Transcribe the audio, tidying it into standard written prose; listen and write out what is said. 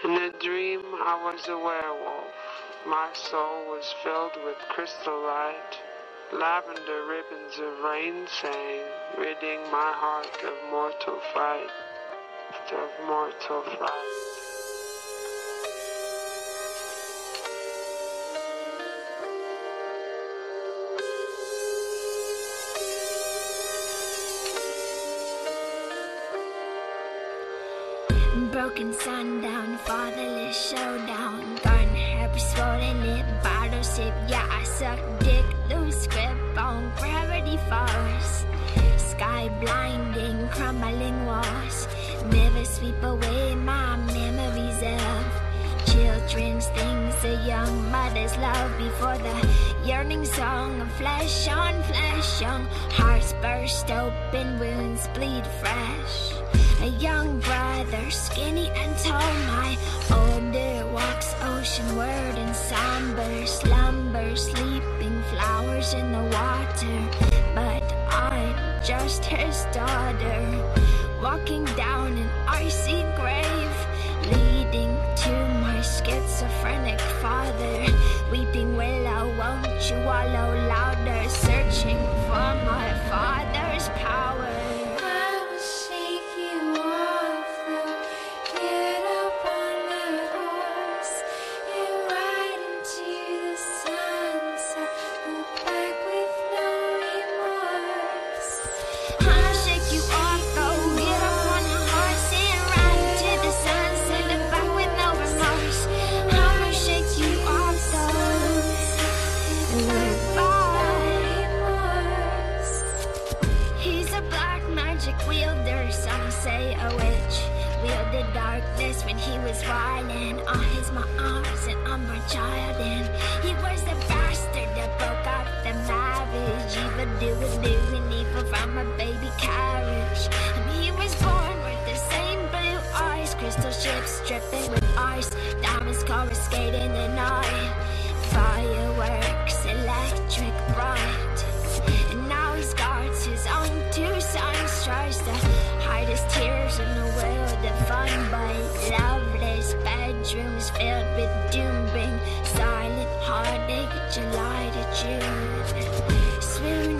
In a dream, I was a werewolf. My soul was filled with crystal light. Lavender ribbons of rain sang, ridding my heart of mortal fright, of mortal fright. Broken sundown, fatherless showdown. Garden herb, swollen lip, bottle sip. Yeah, I suck dick, loose grip on gravity falls. Sky blinding, crumbling walls. Never sweep away my memories of children's things, a young mother's love before the yearning song of flesh on flesh. Young hearts burst open, wounds bleed fresh. A young brother, skinny and tall, my older walks oceanward in somber slumber, sleeping flowers in the water. But I'm just his daughter, walking down an icy grave, leading to my schizophrenic father. Weeping willow, won't you wallow louder, searching for my father's power. When he was riding on his arms and on my child, and he was the bastard that broke up the marriage, doing evil from a baby carriage. And he was born with the same blue eyes, crystal ships dripping with ice, diamonds coruscating the night, fireworks electric bright. And now he's got his own two sons, tries to hide his tears in the world of fun, but loveless bedrooms filled with doom bring silent heartache, July to June. Swoon